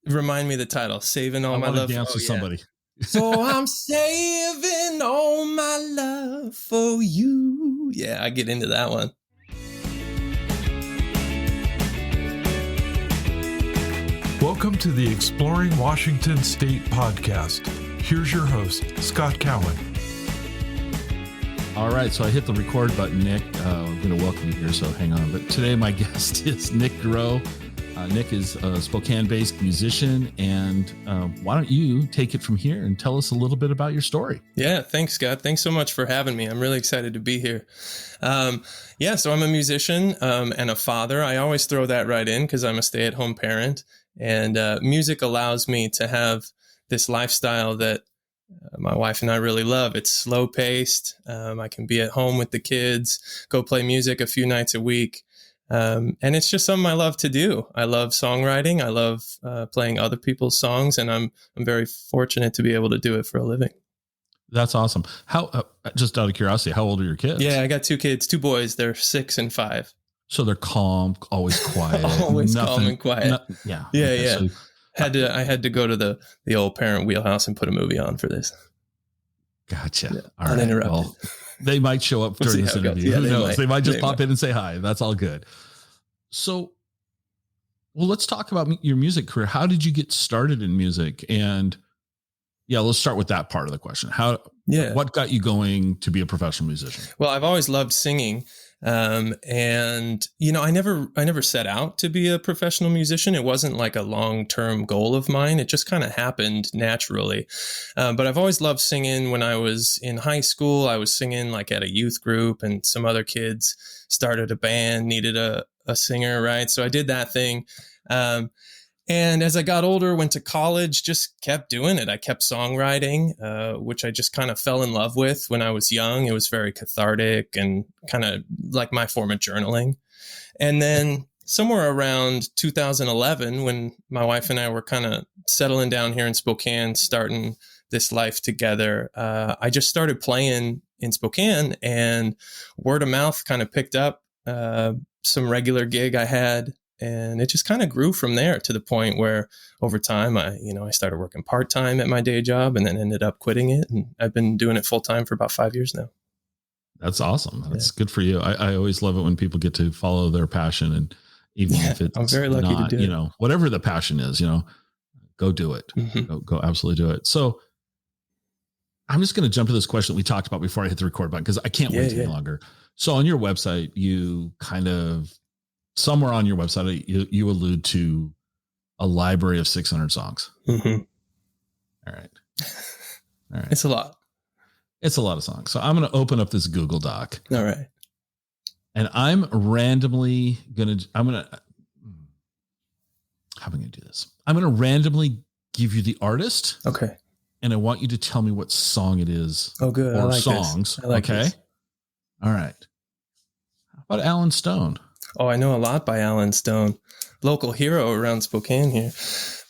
Remind me the title. Saving all I my want to love. dance with somebody. So I'm saving all my love for you. Yeah, I get into that one. Welcome to the Exploring Washington State podcast. Here's your host, Scott Cowan. All right, so I hit the record button, Nick. I'm going to welcome you here, so hang on. But today my guest is Nick Groh. Nick is a Spokane-based musician, and why don't you take it from here and tell us a little bit about your story? Yeah, thanks, Scott. Thanks so much for having me. I'm really excited to be here. So I'm a musician and a father. I always throw that right in because I'm a stay-at-home parent, and music allows me to have this lifestyle that my wife and I really love. It's slow-paced. I can be at home with the kids, go play music a few nights a week. And it's just something I love to do. I love songwriting. I love playing other people's songs, and I'm very fortunate to be able to do it for a living. That's awesome. How? Just out of curiosity, how old are your kids? Yeah, I got two kids, two boys. They're 6 and 5. So they're calm, always quiet, always calm and quiet. Yeah. So I had to go to the old parent wheelhouse and put a movie on for this. Gotcha. Yeah, all right. uninterrupted. Well, they might show up during this interview. Who knows? They might just pop in and say hi. That's all good. So, well, let's talk about your music career. How did you get started in music? And let's start with that part of the question. What got you going to be a professional musician? Well, I've always loved singing. And I never set out to be a professional musician. It wasn't like a long-term goal of mine. It just kind of happened naturally. But I've always loved singing. When I was in high school, I was singing like at a youth group, and some other kids started a band, needed a singer, right? So I did that thing. And as I got older, went to college, just kept doing it. I kept songwriting, which I just kind of fell in love with when I was young. It was very cathartic and kind of like my form of journaling. And then somewhere around 2011, when my wife and I were kind of settling down here in Spokane, starting this life together, I just started playing in Spokane, and word of mouth kind of picked up some regular gig I had. And it just kind of grew from there to the point where over time, I started working part-time at my day job and then ended up quitting it. And I've been doing it full-time for about 5 years now. That's awesome. That's good for you. I always love it when people get to follow their passion. And even if it's I'm very lucky to do it. Whatever the passion is, go do it. Mm-hmm. Go absolutely do it. So I'm just going to jump to this question that we talked about before I hit the record button, because I can't wait any longer. So on your website, you kind of, somewhere on your website, you allude to a library of 600 songs. Mm-hmm. All right. It's a lot. It's a lot of songs. So I'm going to open up this Google Doc. All right. And I'm randomly going to, how am I going to do this? I'm going to randomly give you the artist. Okay. And I want you to tell me what song it is. Oh, good. Or songs. Okay. This. All right. How about Alan Stone? Oh, I know a lot by Alan Stone. Local hero around Spokane here.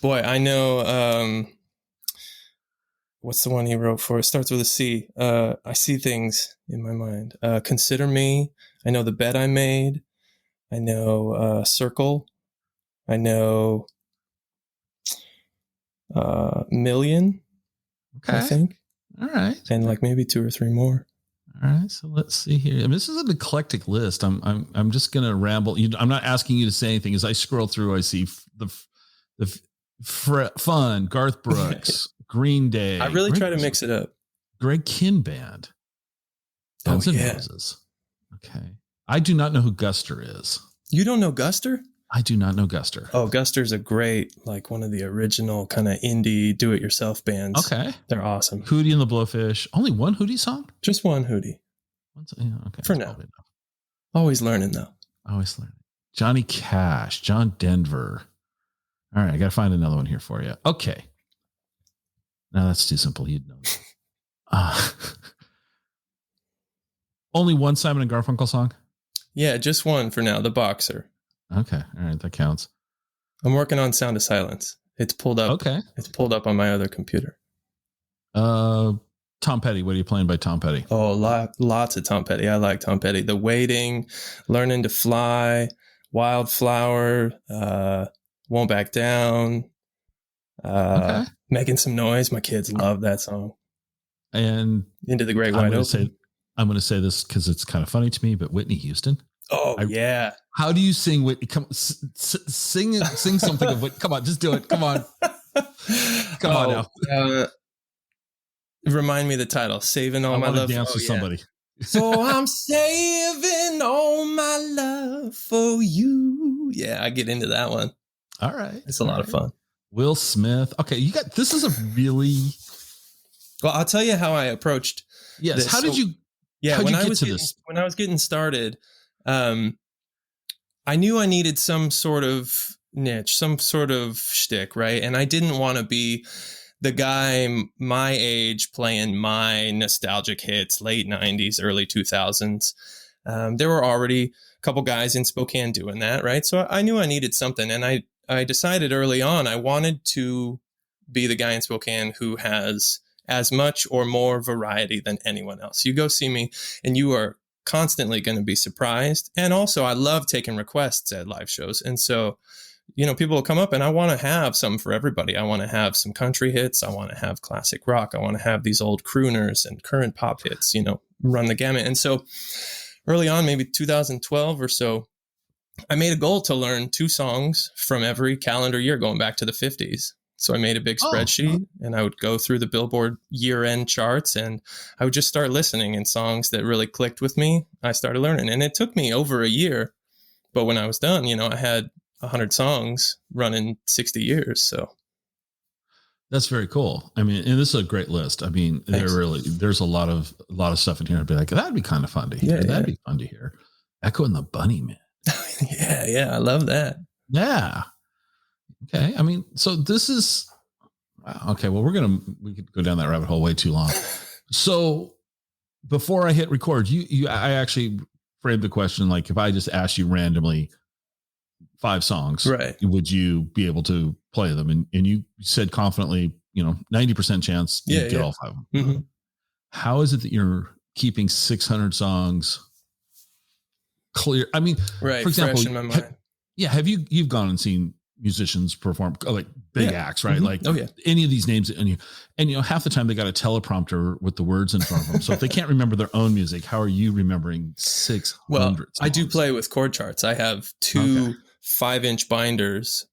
Boy, I know, what's the one he wrote for? It starts with a C. I see things in my mind. Consider Me. I know The Bed I Made. I know Circle. I know Million, I think. All right. And like maybe 2 or 3 more. All right, so let's see here. This is an eclectic list. I'm just going to ramble. I'm not asking you to say anything. As I scroll through, I see the Fun, Garth Brooks, Green Day. I really try to mix it up. Greg Kihn Band. Guns N' Roses. Okay. I do not know who Guster is. You don't know Guster? I do not know Guster. Oh, Guster's a great, like one of the original kind of indie do-it-yourself bands. Okay. They're awesome. Hootie and the Blowfish. Only one Hootie song? Just one Hootie. Okay. For now. Always learning, though. Always learning. Johnny Cash, John Denver. All right, I got to find another one here for you. Okay. No, that's too simple. You'd know. Only one Simon and Garfunkel song? Yeah, just one for now. The Boxer. Okay. All right. That counts. I'm working on Sound of Silence. It's pulled up. Okay. It's pulled up on my other computer. Tom Petty. What are you playing by Tom Petty? Oh, lots of Tom Petty. I like Tom Petty. The Waiting, Learning to Fly, Wildflower, Won't Back Down. Making Some Noise. My kids love that song. And Into the Great Wide Open. I'm going to say this because it's kind of funny to me, but Whitney Houston. Oh, yeah. How do you sing Whitney? Come sing something of Whitney. Come on, just do it. Come on. Come on now. Remind me the title. Saving All My Love. Dance with somebody. So I'm saving all my love for you. Yeah, I get into that one. All right. It's a lot of fun. Will Smith. Okay, this is a really... Well, I'll tell you how I approached this. How did you... Yeah, when I was getting started, I knew I needed some sort of niche, some sort of shtick, right? And I didn't want to be the guy my age playing my nostalgic hits, late 90s, early 2000s. There were already a couple guys in Spokane doing that, right? So I knew I needed something. And I decided early on I wanted to be the guy in Spokane who has as much or more variety than anyone else. You go see me and you are constantly going to be surprised. And also I love taking requests at live shows. And so, people will come up and I want to have something for everybody. I want to have some country hits. I want to have classic rock. I want to have these old crooners and current pop hits, run the gamut. And so early on, maybe 2012 or so, I made a goal to learn 2 songs from every calendar year going back to the 50s. So I made a big spreadsheet and I would go through the Billboard year-end charts and I would just start listening, and songs that really clicked with me, I started learning. And it took me over a year. But when I was done, I had 100 songs running 60 years. So that's very cool. I mean, and this is a great list. I mean, there's a lot of stuff in here. I'd be like, that'd be kind of fun to hear. That'd be fun to hear. Echo and the Bunnymen. Yeah. I love that. Yeah. Okay. I mean, so this is, okay. Well, we could go down that rabbit hole way too long. So before I hit record, I actually framed the question. Like, if I just asked you randomly 5 songs, right, would you be able to play them? And you said confidently, 90% chance you get all 5 of them. Mm-hmm. How is it that you're keeping 600 songs clear? I mean, right, for example, fresh in my mind. Have you've gone and seen musicians perform, like big acts, right? Mm-hmm. Like any of these names, and half the time they got a teleprompter with the words in front of them. So if they can't remember their own music, how are you remembering 600? Well, songs? I do play with chord charts. I have 2 5-inch binders,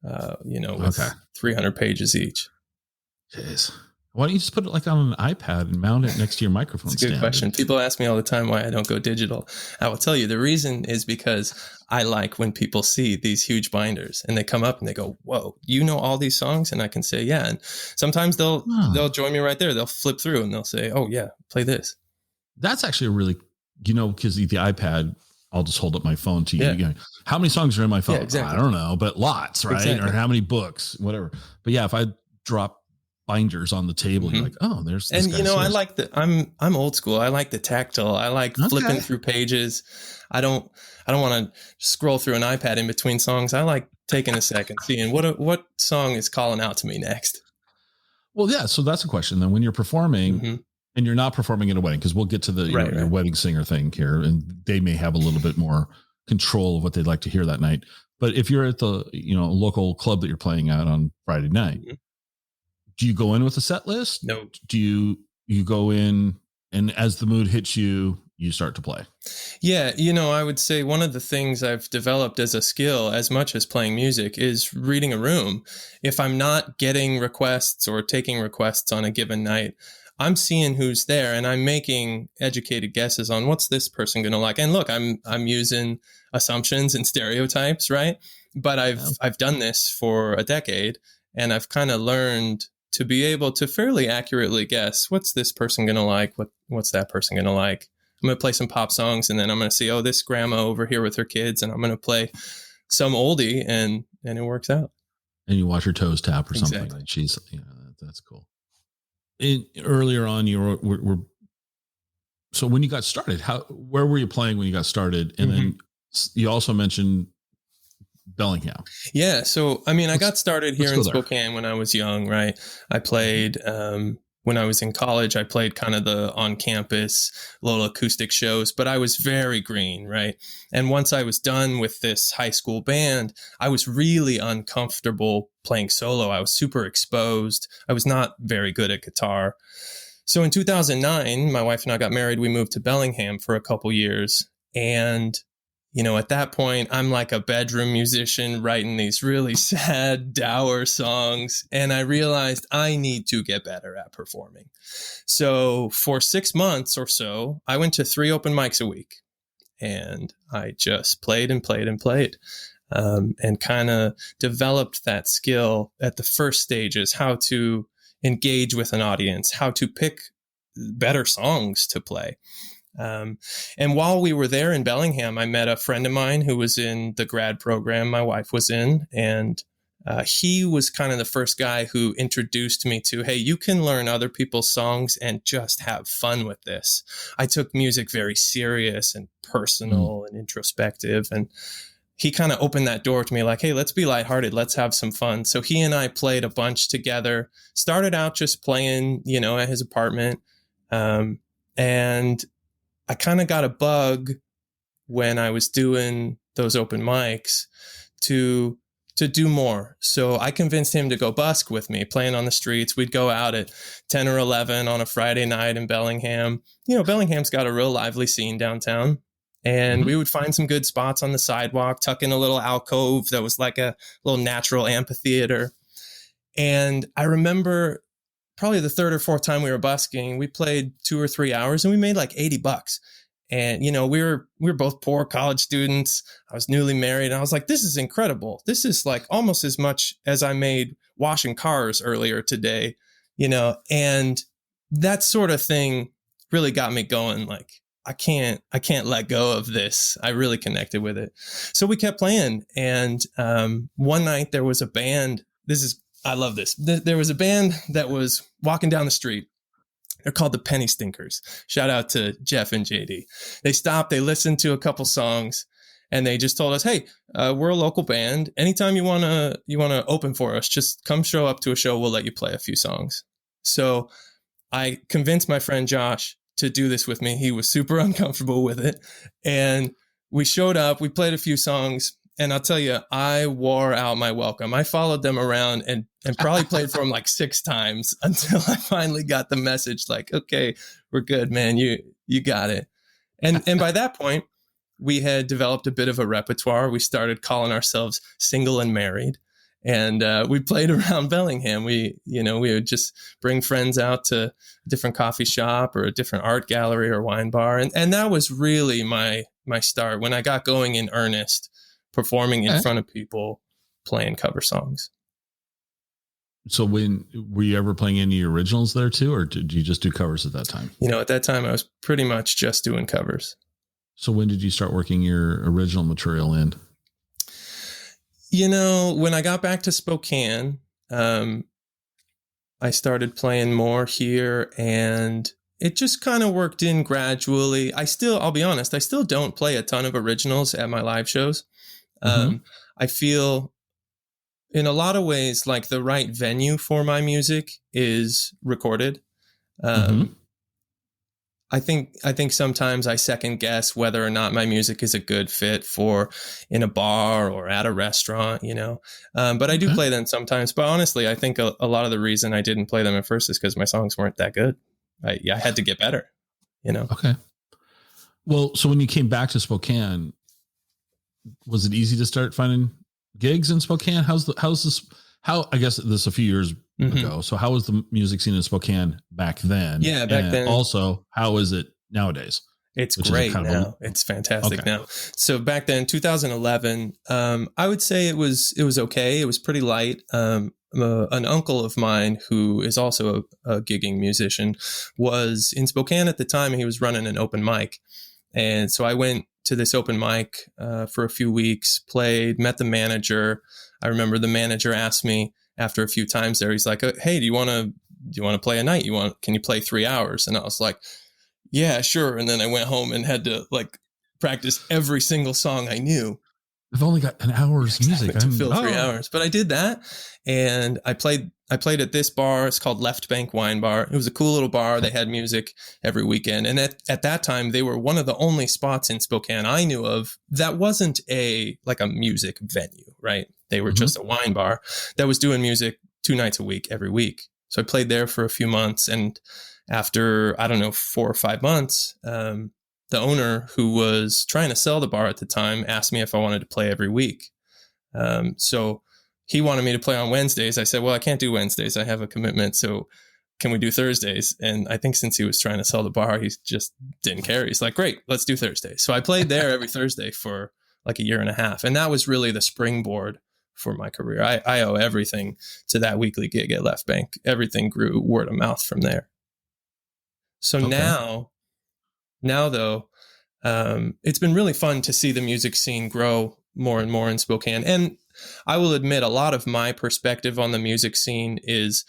with 300 pages each. Jeez. Why don't you just put it like on an iPad and mount it next to your microphone stand? That's a good question. People ask me all the time why I don't go digital. I will tell you the reason is because I like when people see these huge binders and they come up and they go, "Whoa, you know all these songs?" And I can say, "Yeah." And sometimes they'll join me right there. They'll flip through and they'll say, "Oh yeah, play this." That's actually a really, because the iPad, I'll just hold up my phone to you. Yeah. How many songs are in my phone? Yeah, exactly. I don't know, but lots, right? Exactly. Or how many books, whatever. But yeah, if I drop binders on the table, you're like, oh, there's this. And I like I'm old school. I like the tactile. I like flipping through pages. I don't want to scroll through an iPad in between songs. I like taking a second, seeing what song is calling out to me next. Well, yeah. So that's a question. Then when you're performing and you're not performing at a wedding, because we'll get to your wedding singer thing here, and they may have a little bit more control of what they'd like to hear that night. But if you're at the local club that you're playing at on Friday night, do you go in with a set list? No. Do you go in and as the mood hits you, you start to play? Yeah. I would say one of the things I've developed as a skill, as much as playing music, is reading a room. If I'm not getting requests or taking requests on a given night, I'm seeing who's there and I'm making educated guesses on what's this person going to like. And look, I'm using assumptions and stereotypes, right? But I've done this for a decade and I've kind of learned to be able to fairly accurately guess what's this person going to like, what's that person going to like. I'm going to play some pop songs and then I'm going to see, oh, this grandma over here with her kids, and I'm going to play some oldie and it works out. And you watch her toes tap or something. Exactly. Like she's, that's cool. Earlier on, you were so when you got started, where were you playing when you got started? And then you also mentioned Bellingham. Yeah. So, I mean, I got started here in Spokane when I was young, right? I played when I was in college, I played kind of the on-campus little acoustic shows, but I was very green, right? And once I was done with this high school band, I was really uncomfortable playing solo. I was super exposed. I was not very good at guitar. So in 2009, my wife and I got married. We moved to Bellingham for a couple years. And at that point, I'm like a bedroom musician writing these really sad, dour songs. And I realized I need to get better at performing. So for 6 months or so, I went to 3 open mics a week. And I just played and played and played, and kind of developed that skill at the first stages, how to engage with an audience, how to pick better songs to play. And while we were there in Bellingham, I met a friend of mine who was in the grad program my wife was in. And he was kind of the first guy who introduced me to, hey, you can learn other people's songs and just have fun with this. I took music very serious and personal and introspective. And he kind of opened that door to me like, hey, let's be lighthearted. Let's have some fun. So he and I played a bunch together, started out just playing, at his apartment. And I kind of got a bug when I was doing those open mics to do more. So I convinced him to go busk with me, playing on the streets. We'd go out at 10 or 11 on a Friday night in Bellingham. Bellingham's got a real lively scene downtown. And we would find some good spots on the sidewalk, tuck in a little alcove that was like a little natural amphitheater. And I remember probably the third or fourth time we were busking, we played 2 or 3 hours and we made like $80. And, we were both poor college students. I was newly married. And I was like, this is incredible. This is like almost as much as I made washing cars earlier today, and that sort of thing really got me going. Like, I can't let go of this. I really connected with it. So we kept playing. And one night there was a band. I love this. There was a band that was walking down the street. They're called the Penny Stinkers. Shout out to Jeff and JD. They stopped, they listened to a couple songs, and they just told us, hey, we're a local band. Anytime you want to open for us, just come show up to a show. We'll let you play a few songs. So I convinced my friend Josh to do this with me. He was super uncomfortable with it. And we showed up, we played a few songs. And I'll tell you, I wore out my welcome. I followed them around and probably played for them like 6 times until I finally got the message like, okay, we're good, man. You got it. And by that point, we had developed a bit of a repertoire. We started calling ourselves Single and Married. And we played around Bellingham. We would just bring friends out to a different coffee shop or a different art gallery or wine bar. And that was really my start when I got going in earnest, performing in front of people, playing cover songs. So were you ever playing any originals there too, or did you just do covers at that time? At that time I was pretty much just doing covers. So when did you start working your original material in? When I got back to Spokane, I started playing more here, and it just kind of worked in gradually. I'll be honest, I still don't play a ton of originals at my live shows. I feel in a lot of ways like the right venue for my music is recorded. I think sometimes I second guess whether or not my music is a good fit for in a bar or at a restaurant, but I do play them sometimes. But honestly, I think a lot of the reason I didn't play them at first is because my songs weren't that good. I had to get better, Okay. Well, so when you came back to Spokane, was it easy to start finding gigs in Spokane? I guess this a few years ago. So how was the music scene in Spokane back then? Yeah, back then. Also, how is it nowadays? It's great now. It's fantastic now. So back then, 2011, I would say it was okay. It was pretty light. An uncle of mine who is also a gigging musician was in Spokane at the time. He was running an open mic. And so I went to this open mic for a few weeks, played, met the manager. I remember the manager asked me after a few times there, he's like, hey, do you want to play a night? Can you play 3 hours? And I was like, yeah, sure. And then I went home and had to like practice every single song I knew. I've only got an hour's music to fill 3 hours. But I did that, and I played at this bar. It's called Left Bank Wine Bar. It was a cool little bar. They had music every weekend. And at that time, they were one of the only spots in Spokane I knew of that wasn't a music venue, right? They were just a wine bar that was doing music 2 nights a week, every week. So I played there for a few months. And after, I don't know, 4 or 5 months, the owner, who was trying to sell the bar at the time, asked me if I wanted to play every week. So he wanted me to play on Wednesdays. I said, well, I can't do Wednesdays. I have a commitment. So can we do Thursdays? And I think since he was trying to sell the bar, he just didn't care. He's like, great, let's do Thursdays. So I played there every Thursday for like a year and a half. And that was really the springboard for my career. I owe everything to that weekly gig at Left Bank. Everything grew word of mouth from there. So now though, it's been really fun to see the music scene grow more and more in Spokane. And I will admit, a lot of my perspective on the music scene is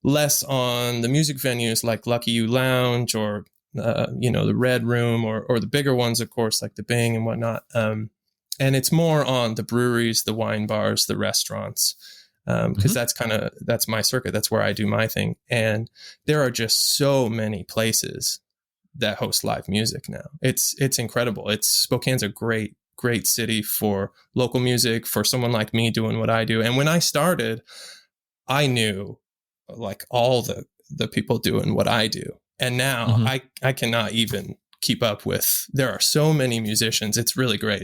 less on the music venues like Lucky You Lounge or, the Red Room or the bigger ones, of course, like the Bing and whatnot. And it's more on the breweries, the wine bars, the restaurants, because that's my circuit. That's where I do my thing. And there are just so many places that host live music now. It's incredible. Spokane's a great city for local music, for someone like me doing what I do. And when I started, I knew like all the people doing what I do. And now I cannot even keep up with, there are so many musicians. It's really great.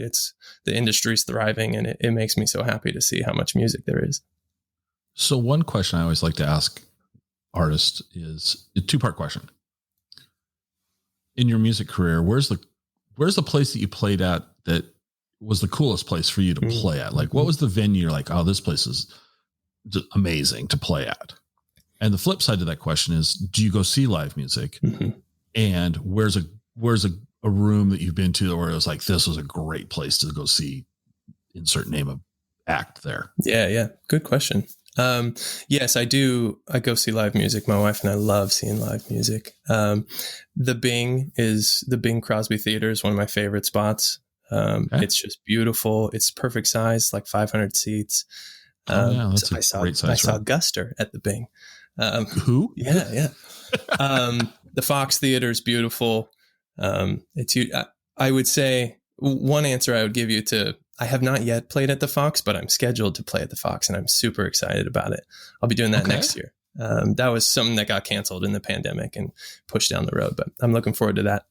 The industry's thriving, and it makes me so happy to see how much music there is. So one question I always like to ask artists is a 2-part question. In your music career, where's the place that you played at that was the coolest place for you to play at? Like, what was the venue you're like, oh, this place is amazing to play at? And the flip side to that question is, do you go see live music? And where's a room that you've been to where it was like, this was a great place to go see, insert name of act there? Yeah. Good question. Yes, I do. I go see live music. My wife and I love seeing live music. The Bing Crosby Theater is one of my favorite spots. It's just beautiful. It's perfect size, like 500 seats. That's a great size. I saw Guster at the Bing. Who? Yeah. The Fox Theater is beautiful. I would say one answer I would give you I have not yet played at the Fox, but I'm scheduled to play at the Fox, and I'm super excited about it. I'll be doing that next year. That was something that got canceled in the pandemic and pushed down the road, but I'm looking forward to that.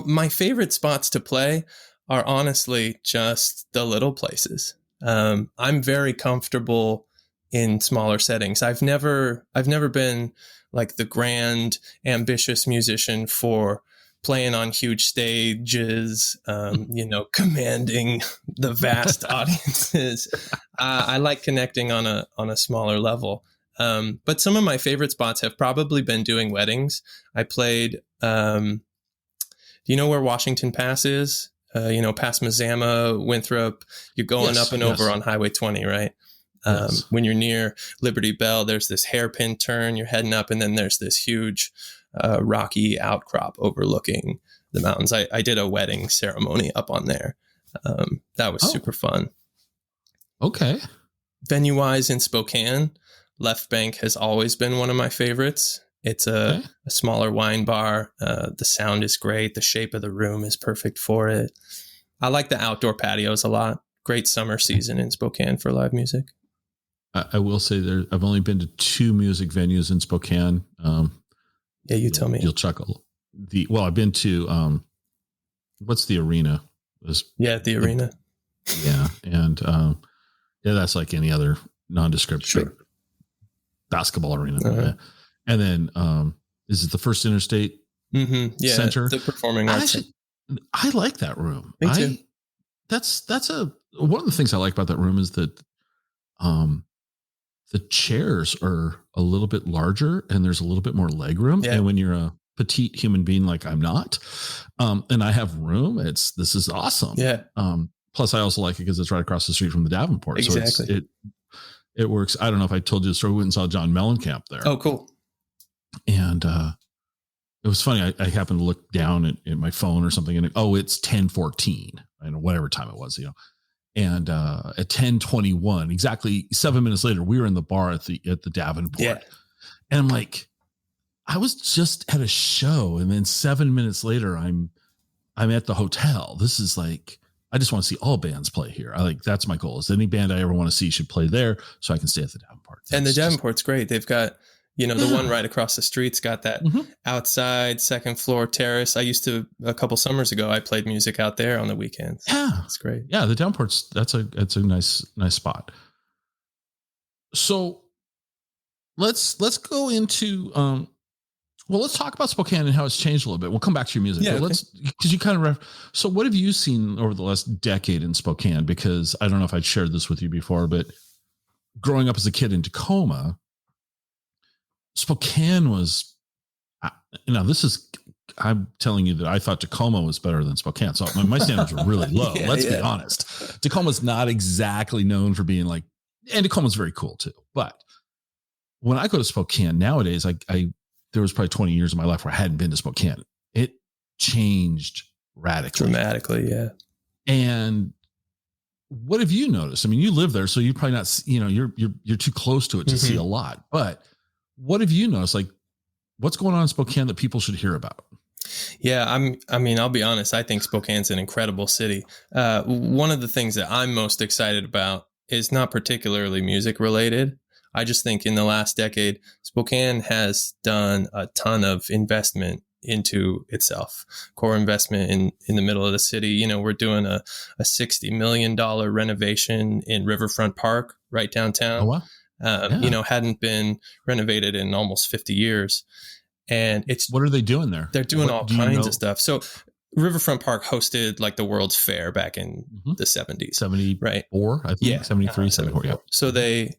My favorite spots to play are honestly just the little places. I'm very comfortable in smaller settings. I've never been like the grand, ambitious musician for playing on huge stages, commanding the vast audiences. I like connecting on a smaller level. But some of my favorite spots have probably been doing weddings. I played, do you know where Washington Pass is? Past Mazama, Winthrop, you're going up and over on Highway 20, right? When you're near Liberty Bell, there's this hairpin turn, you're heading up, and then there's this huge rocky outcrop overlooking the mountains. I did a wedding ceremony up on there. That was super fun. Okay. Venue wise in Spokane, Left Bank has always been one of my favorites. It's a smaller wine bar. The sound is great. The shape of the room is perfect for it. I like the outdoor patios a lot. Great summer season in Spokane for live music. I will say I've only been to 2 music venues in Spokane. You tell me. You'll chuckle. I've been to, what's the arena? The arena. Yeah. And, that's like any other nondescript basketball arena. Uh-huh. And then, is it the First Interstate Center? The Performing Arts. I like that room. Me too. That's one of the things I like about that room is that, the chairs are a little bit larger and there's a little bit more leg room. Yeah. And when you're a petite human being, like I'm not, and I have room, this is awesome. Yeah. Plus I also like it because it's right across the street from the Davenport. Exactly. So it works. I don't know if I told you the story. We went and saw John Mellencamp there. Oh, cool. And, it was funny. I happened to look down at my phone or something, and it's 10:14. I don't know, whatever time it was, And at 10:21, exactly 7 minutes later, we were in the bar at the Davenport, and I'm like, I was just at a show, and then 7 minutes later, I'm at the hotel. This is like, I just want to see all bands play here. That's my goal. Is any band I ever want to see should play there, so I can stay at the Davenport. And the Davenport's great. They've got, the one right across the street's got that outside second floor terrace. I used to, a couple summers ago, I played music out there on the weekends. Yeah, it's great. Yeah, the Davenport's that's a nice spot. So let's go into let's talk about Spokane and how it's changed a little bit. We'll come back to your music. Yeah, because you kind of so what have you seen over the last decade in Spokane? Because I don't know if I'd shared this with you before, but growing up as a kid in Tacoma, Spokane was, I'm telling you that I thought Tacoma was better than Spokane. So my standards were really low. Let's be honest. Tacoma's not exactly known for being like, and Tacoma's very cool too. But when I go to Spokane nowadays, there was probably 20 years of my life where I hadn't been to Spokane. It changed radically. Dramatically, yeah. And what have you noticed? I mean, you live there, so you probably not, you're too close to it to see a lot. But what have you noticed? Like, what's going on in Spokane that people should hear about? Yeah, I'll be honest. I think Spokane's an incredible city. One of the things that I'm most excited about is not particularly music related. I just think in the last decade, Spokane has done a ton of investment into itself, core investment in the middle of the city. We're doing a $60 million renovation in Riverfront Park right downtown. Oh, wow. Hadn't been renovated in almost 50 years. And what are they doing there? They're doing all kinds of stuff. So Riverfront Park hosted like the World's Fair back in the 70s. 74, right? I think. Yeah. 73, 74. Yeah. So they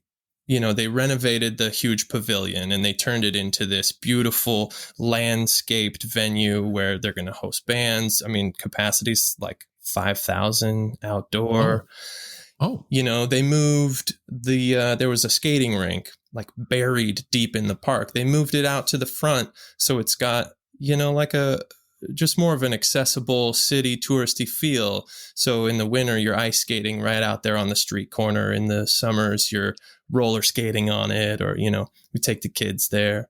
renovated the huge pavilion and they turned it into this beautiful landscaped venue where they're going to host bands. I mean, capacity's like 5,000 outdoor. Oh. They moved there was a skating rink like buried deep in the park. They moved it out to the front. So it's got, like just more of an accessible city touristy feel. So in the winter, you're ice skating right out there on the street corner. In the summers, you're roller skating on it, or, we take the kids there.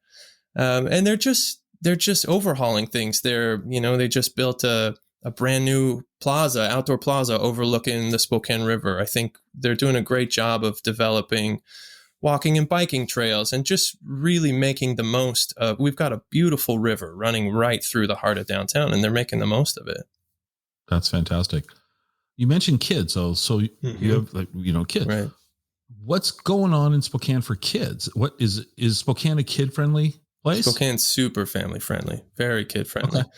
And they're just overhauling things. They just built a brand new outdoor plaza overlooking the Spokane River. I think they're doing a great job of developing walking and biking trails and just really making the most of, we've got a beautiful river running right through the heart of downtown, and they're making the most of it. That's fantastic. You mentioned kids. So you have kids, right? What's going on in Spokane for kids? What is Spokane a kid friendly place? Spokane's super family friendly, very kid friendly. Okay.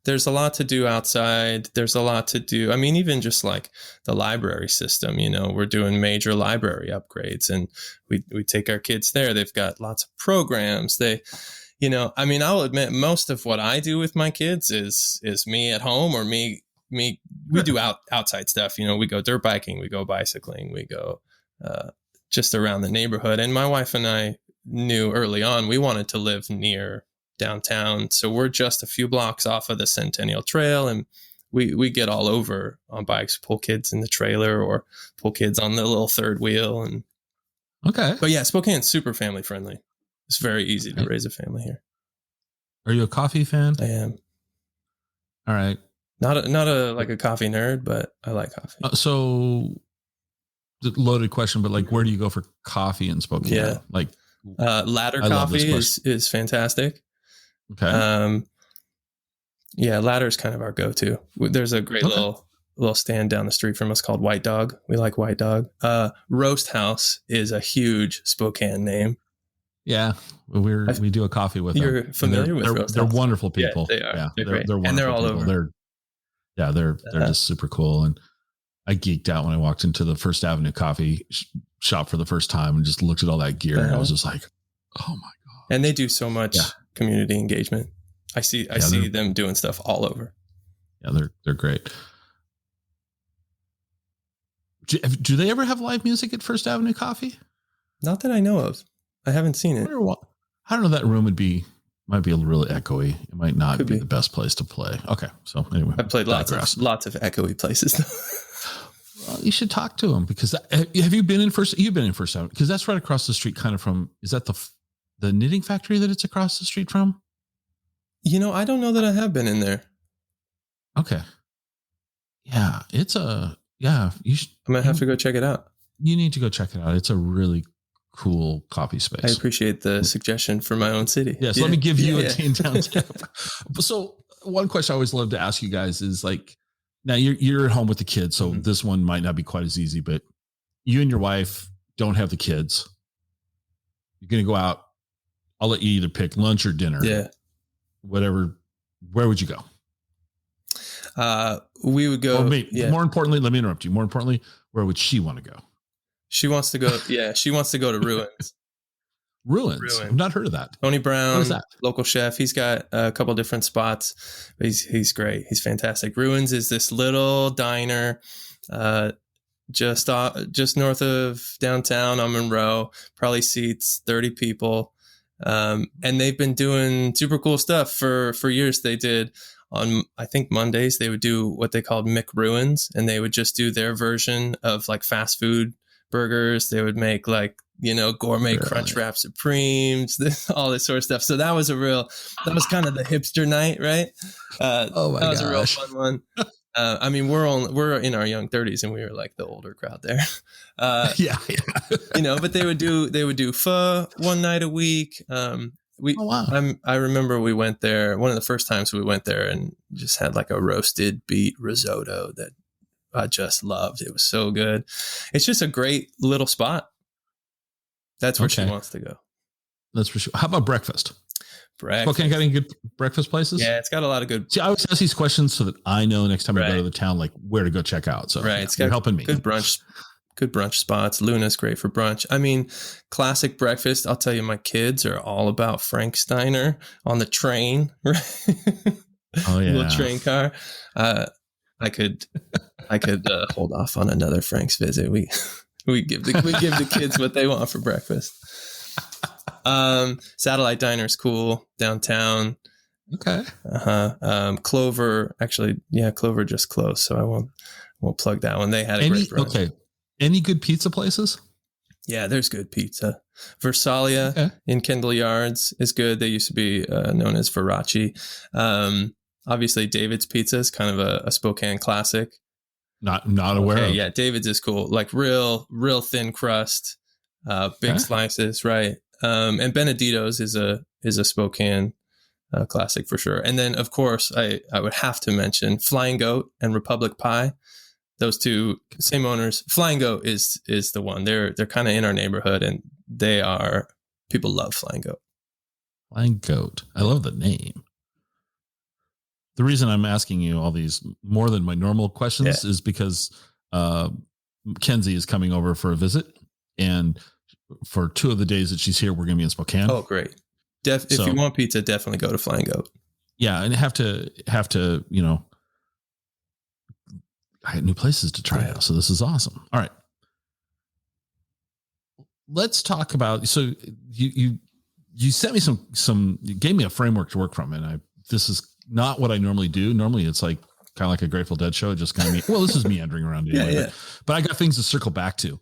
There's a lot to do outside. There's a lot to do. I mean, even just like the library system, we're doing major library upgrades, and we take our kids there. They've got lots of programs. I'll admit most of what I do with my kids is me at home, or we do outside stuff. We go dirt biking, we go bicycling, we go just around the neighborhood. And my wife and I knew early on we wanted to live near downtown, so we're just a few blocks off of the Centennial Trail, and we get all over on bikes, pull kids in the trailer or pull kids on the little third wheel. And but yeah, Spokane's super family friendly. It's very easy to raise a family here. Are you a coffee fan? I am. All right. Not a coffee nerd, but I like coffee. So loaded question, but like, where do you go for coffee in Spokane? Yeah. Like, Ladder Coffee is fantastic. Okay. Ladder is kind of our go-to. There's a great little stand down the street from us called White Dog. We like White Dog. Roast House is a huge Spokane name. Yeah, we do a coffee with them. You're familiar with Roast House? They're wonderful people. Yeah, they are. Yeah, they're great. They're wonderful and they're all people. over. They're just super cool. And I geeked out when I walked into the First Avenue coffee shop for the first time and just looked at all that gear. And I was just like, oh my God. And they do so much community engagement. I see them doing stuff all over. Yeah, they're great. Do they ever have live music at First Avenue Coffee? Not that I know of. I haven't seen it. I don't know. That room would be might be a little really echoey. It might not be the best place to play. Okay. So anyway, I've played lots of echoey places. Well, you should talk to him because have you been in First? You've been in First Avenue because that's right across the street, kind of from. Is that the knitting factory that it's across the street from? I don't know that I have been in there. Okay. Yeah, you should. I might have to go check it out. You need to go check it out. It's a really cool coffee space. I appreciate the suggestion for my own city. Yes, let me give you a downtown tip. So one question I always love to ask you guys is like, now you're at home with the kids, so this one might not be quite as easy, but you and your wife don't have the kids. You're going to go out. I'll let you either pick lunch or dinner. Yeah. Whatever. Where would you go? We would go. More importantly, let me interrupt you. More importantly, where would she want to go? She wants to go. Yeah. She wants to go to Ruins. Ruins. I've not heard of that. Tony Brown, what is that? Local chef. He's got a couple different spots. But he's great. He's fantastic. Ruins is this little diner, just north of downtown on Monroe. Probably seats 30 people. And they've been doing super cool stuff for years. They did on, I think Mondays, they would do what they called McRuins, and they would just do their version of like fast food burgers. They would make like, gourmet crunch wrap supremes, all this sort of stuff. So that was kind of the hipster night, right? That was a real fun one. I mean, we're in our young 30s and we were like the older crowd there. Yeah. But they would do pho one night a week. I remember we went there, one of the first times we went there, and just had like a roasted beet risotto that I just loved. It was so good. It's just a great little spot. That's where she wants to go. That's for sure. How about breakfast? Breakfast. Okay, got any good breakfast places? Yeah, it's got a lot of good. See, I always ask these questions so that I know next time I go to the town, like where to go check out. So it's got helping me. Good brunch spots. Luna's great for brunch. I mean, classic breakfast. I'll tell you, my kids are all about Frank Steiner on the train. Right? Oh yeah, little train car. I could hold off on another Frank's visit. We give the kids what they want for breakfast. Satellite Diner is cool downtown. Okay. Clover, actually, Clover just closed, so I won't plug that one. They had a great brunch. Okay. Any good pizza places? Yeah, there's good pizza. Versalia in Kendall Yards is good. They used to be known as Verace. Obviously, David's Pizza is kind of a Spokane classic. Not aware of. Yeah, David's is cool. Like real thin crust, big slices, right? And Benedito's is a Spokane classic for sure. And then, of course, I would have to mention Flying Goat and Republic Pie. Those two, same owners. Flying Goat is the one. They're kind of in our neighborhood, and people love Flying Goat. Flying Goat. I love the name. The reason I'm asking you all these more than my normal questions is because Kenzie is coming over for a visit, and for 2 of the days that she's here, we're going to be in Spokane. Oh, great! If you want pizza, definitely go to Flying Goat. Yeah, and have to I had new places to try out, so this is awesome. All right, let's talk about. So you sent me some. You gave me a framework to work from, and this is not what I normally do. Normally, it's like kind of like a Grateful Dead show. It just kind of this is meandering around anyway. But I got things to circle back to.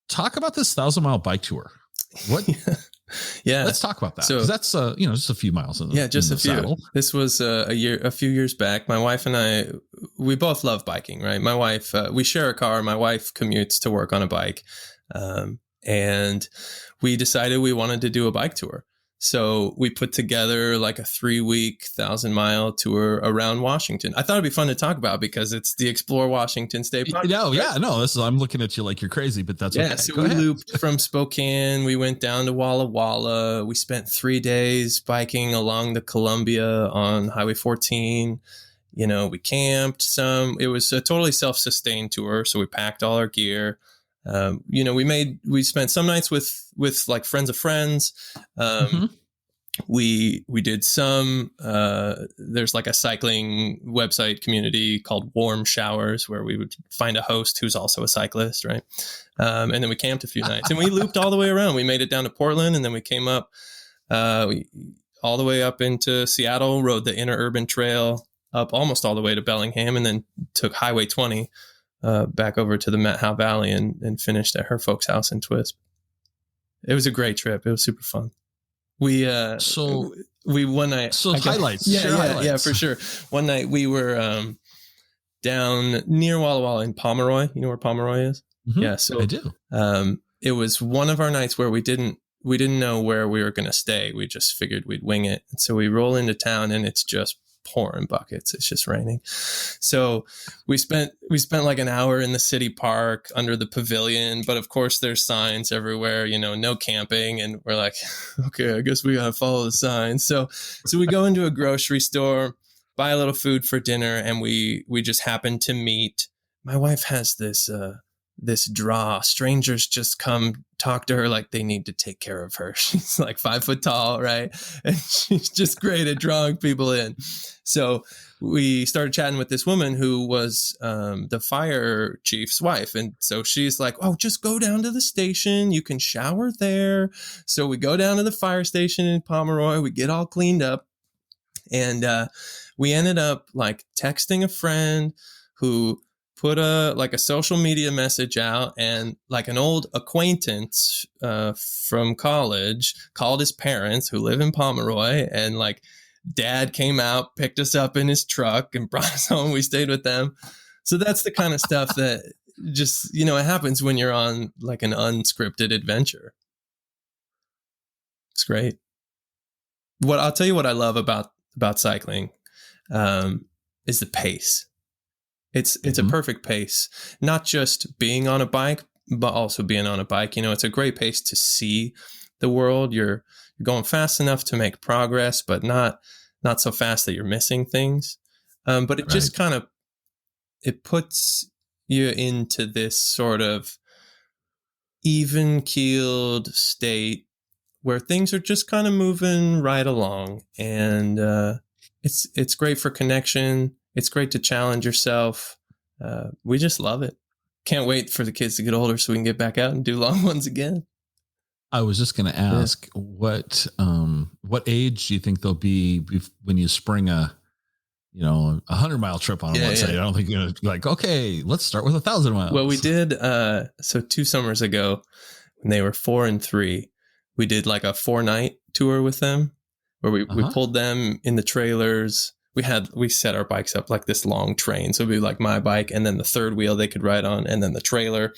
Talk about this 1,000-mile bike tour. What? Yeah, let's talk about that. So that's just a few miles. Just a few. Saddle. This was a few years back. My wife and I, we both love biking, right? My wife, we share a car. My wife commutes to work on a bike, and we decided we wanted to do a bike tour. So we put together like a 3-week 1,000-mile tour around Washington. I thought it'd be fun to talk about because it's the Explore Washington State podcast. I'm looking at you like you're crazy, but that's okay. So we looped from Spokane. We went down to Walla Walla. We spent 3 days biking along the Columbia on Highway 14. We camped some. It was a totally self-sustained tour. So we packed all our gear. We spent some nights with like friends of friends. We did some, there's like a cycling website community called Warm Showers where we would find a host who's also a cyclist. Right. And then we camped a few nights and we looped all the way around. We made it down to Portland and then we came up, all the way up into Seattle, rode the interurban trail up almost all the way to Bellingham, and then took Highway 20 back over to the Met Howe Valley and finished at her folks' house in Twisp. It was a great trip. It was super fun. We one night. So highlights. Yeah, for sure. One night we were down near Walla Walla in Pomeroy. You know where Pomeroy is? Mm-hmm. Yeah, so I do. It was one of our nights where we didn't know where we were going to stay. We just figured we'd wing it. And so we roll into town and it's just pouring buckets. It's just raining. So we spent like an hour in the city park under the pavilion, but of course there's signs everywhere, no camping. And we're like, okay, I guess we got to follow the signs. So we go into a grocery store, buy a little food for dinner. And we just happened to meet, my wife has this draw. Strangers just come talk to her like they need to take care of her. She's like 5 foot tall, right? And she's just great at drawing people in. So we started chatting with this woman who was the fire chief's wife. And so she's like, oh, just go down to the station. You can shower there. So we go down to the fire station in Pomeroy. We get all cleaned up. And we ended up like texting a friend who put a social media message out, and like an old acquaintance from college called his parents who live in Pomeroy, and like dad came out, picked us up in his truck and brought us home. We stayed with them. So that's the kind of stuff that just, it happens when you're on like an unscripted adventure. It's great. I'll tell you what I love about cycling is the pace. It's a perfect pace, not just being on a bike, but also being on a bike. It's a great pace to see the world. You're going fast enough to make progress, but not so fast that you're missing things. But it just kind of, it puts you into this sort of even-keeled state where things are just kind of moving right along. And it's great for connection. It's great to challenge yourself. We just love it. Can't wait for the kids to get older so we can get back out and do long ones again. I was just going to ask, what age do you think they'll be when you spring a 100-mile trip on them? Let's say. I don't think you're going to be like, okay, let's start with 1,000 miles. Well, we did. So 2 summers ago, when they were 4 and 3, we did like a 4-night tour with them, where we pulled them in the trailers. We set our bikes up like this long train. So it'd be like my bike and then the third wheel they could ride on and then the trailer.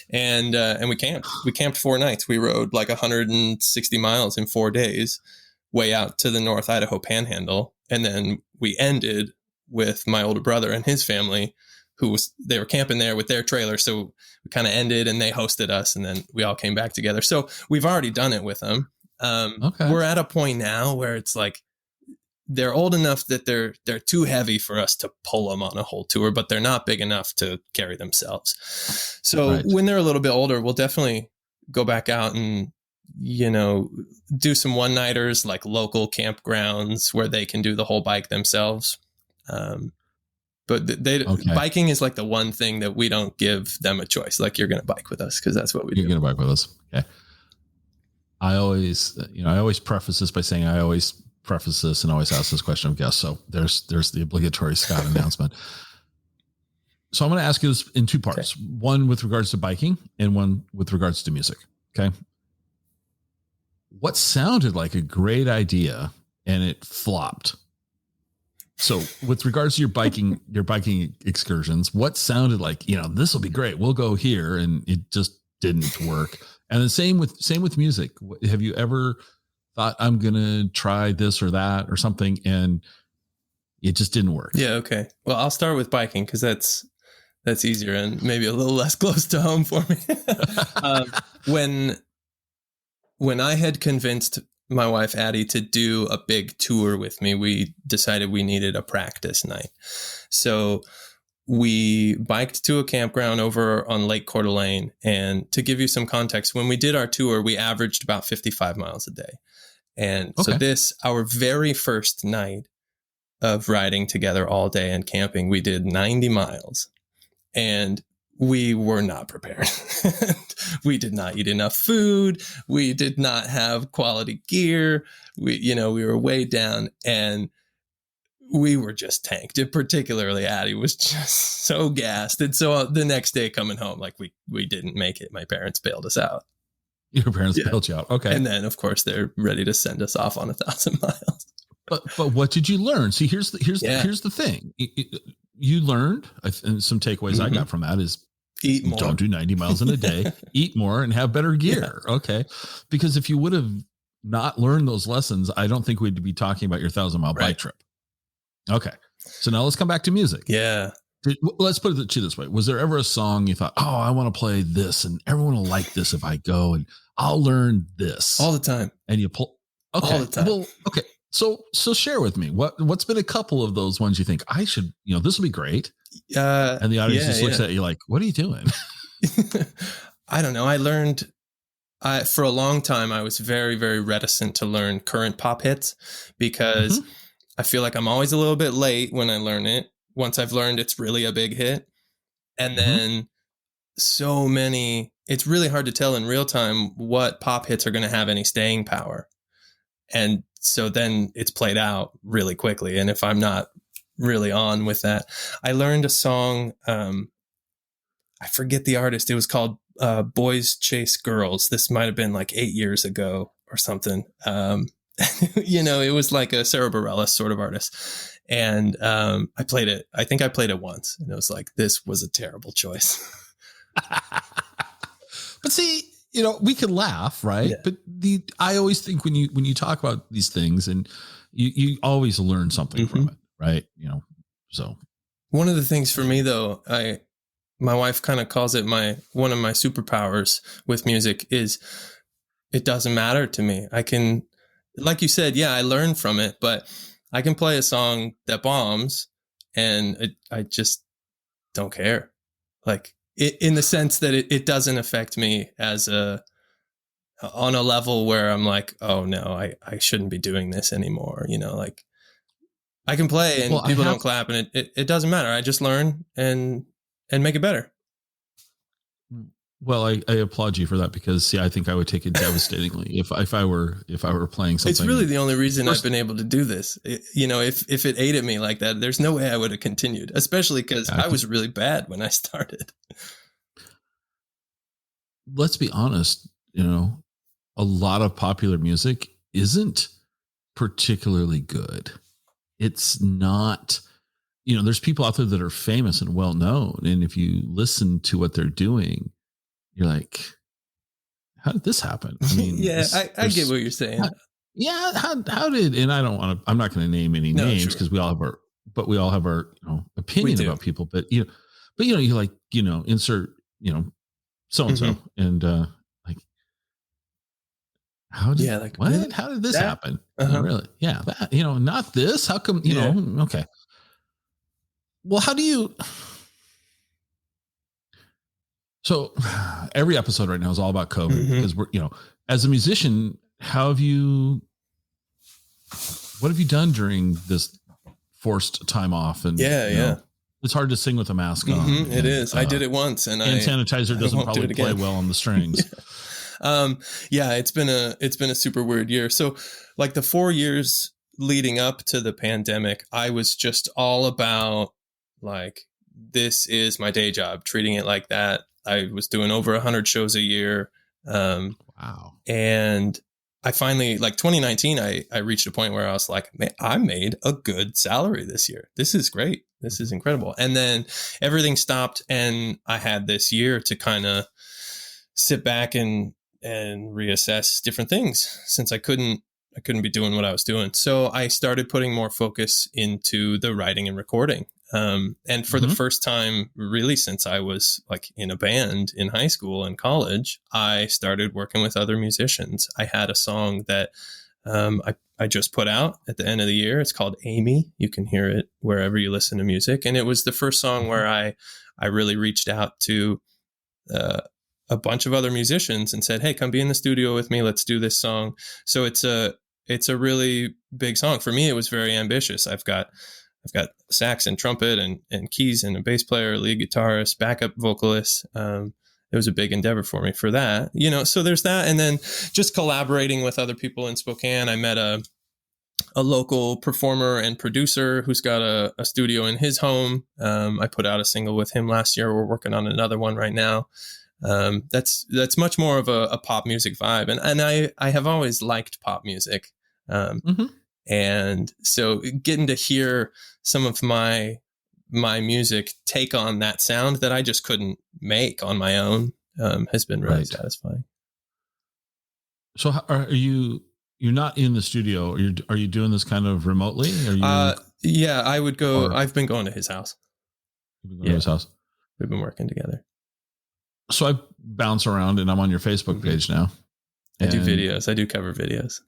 And we camped. We camped 4 nights. We rode like 160 miles in 4 days way out to the North Idaho Panhandle. And then we ended with my older brother and his family they were camping there with their trailer. So we kind of ended and they hosted us and then we all came back together. So we've already done it with them. We're at a point now where it's like, they're old enough that they're too heavy for us to pull them on a whole tour, but they're not big enough to carry themselves. So when they're a little bit older, we'll definitely go back out and, do some one-nighters, like local campgrounds where they can do the whole bike themselves. But biking is like the one thing that we don't give them a choice. Like, you're going to bike with us because that's what we do. You're going to bike with us. Okay. I always preface this by saying I always preface this and always ask this question of guests. So there's the obligatory Scott announcement. So I'm going to ask you this in 2 parts. Okay. One with regards to biking and one with regards to music. Okay. What sounded like a great idea and it flopped? So with regards to your biking excursions, what sounded like, this will be great, we'll go here, and it just didn't work? And the same with music. Have you ever thought, I'm going to try this or that or something, and it just didn't work? Yeah. Okay. Well, I'll start with biking because that's easier and maybe a little less close to home for me. When I had convinced my wife, Addie, to do a big tour with me, we decided we needed a practice night. So we biked to a campground over on Lake Coeur d'Alene. And to give you some context, when we did our tour, we averaged about 55 miles a day. And so our very first night of riding together all day and camping, we did 90 miles. And we were not prepared. We did not eat enough food. We did not have quality gear. We were way down, and we were just tanked. And particularly Addie was just so gassed. And so the next day coming home, like we didn't make it. My parents bailed us out. Your parents bailed you out. Okay. And then of course they're ready to send us off on 1,000 miles. But what did you learn? See, here's the thing. You learned, and some takeaways I got from that is eat more. Don't do 90 miles in a day, eat more, and have better gear. Yeah. Okay. Because if you would have not learned those lessons, I don't think we'd be talking about your 1,000-mile bike trip. Okay. So now let's come back to music. Yeah. Let's put it this way. Was there ever a song you thought, oh, I want to play this and everyone will like this if I go and I'll learn this? All the time. And you pull. Okay. All the time. Well, okay. So share with me what's been a couple of those ones you think I should, this will be great. And the audience just looks at you like, what are you doing? I don't know. I learned for a long time, I was very, very reticent to learn current pop hits because I feel like I'm always a little bit late when I learn it. Once I've learned, it's really a big hit. And then so many, it's really hard to tell in real time what pop hits are going to have any staying power. And so then it's played out really quickly. And if I'm not really on with that, I learned a song. I forget the artist. It was called Boys Chase Girls. This might have been like 8 years ago or something. It was like a Sarah Bareilles sort of artist. And I played it. I think I played it once. And it was like, this was a terrible choice. But see, we can laugh, right? Yeah. But I always think when you talk about these things and you always learn something from it, right? So one of the things for me though, my wife kind of calls it one of my superpowers with music is it doesn't matter to me. I can, like you said, I learn from it, but I can play a song that bombs and I just don't care. Like in the sense that it doesn't affect me on a level where I'm like, oh no, I shouldn't be doing this anymore. Like I can play and people don't clap and it doesn't matter. I just learn and make it better. Well, I applaud you for that because I think I would take it devastatingly if I were playing something. It's really the only reason I've been able to do this. If it ate at me like that, there's no way I would have continued, especially because I was really bad when I started. Let's be honest, a lot of popular music isn't particularly good. It's not, there's people out there that are famous and well known. And if you listen to what they're doing, you're like, how did this happen? I mean, I get what you're saying. How did, and I don't want to, I'm not going to name any names because we all have our opinion about people, but you like, insert, so-and-so and like, how did, what? How did this happen? Really? Yeah. That, not this. How come, okay. Well, how do you, so every episode right now is all about COVID because we're, as a musician, what have you done during this forced time off? And it's hard to sing with a mask on. It is. I did it once and sanitizer doesn't probably play well on the strings. It's been a super weird year. So like the 4 years leading up to the pandemic, I was just all about like, this is my day job, treating it like that. I was doing over 100 shows a year. Wow. And I finally, like 2019, I reached a point where I was like, man, I made a good salary this year. This is great. This is incredible. And then everything stopped and I had this year to kind of sit back and reassess different things since I couldn't be doing what I was doing. So I started putting more focus into the writing and recording. And for the first time, really, since I was like in a band in high school and college, I started working with other musicians. I had a song that I just put out at the end of the year. It's called Amy. You can hear it wherever you listen to music. And it was the first song where I really reached out to a bunch of other musicians and said, hey, come be in the studio with me. Let's do this song. So it's a really big song. For me, it was very ambitious. I've got I've got sax and trumpet and keys and a bass player, lead guitarist, backup vocalist. It was a big endeavor for me for that, so there's that. And then just collaborating with other people in Spokane. I met a local performer and producer who's got a studio in his home. I put out a single with him last year. We're working on another one right now. That's much more of a pop music vibe. And I have always liked pop music. And so getting to hear some of my music take on that sound that I just couldn't make on my own has been really satisfying. So you're not in the studio? Are you doing this kind of remotely? Yeah, I would go. I've been going to his house. You've been going to his house. We've been working together. So I bounce around, and I'm on your Facebook page now. I do videos. I do cover videos.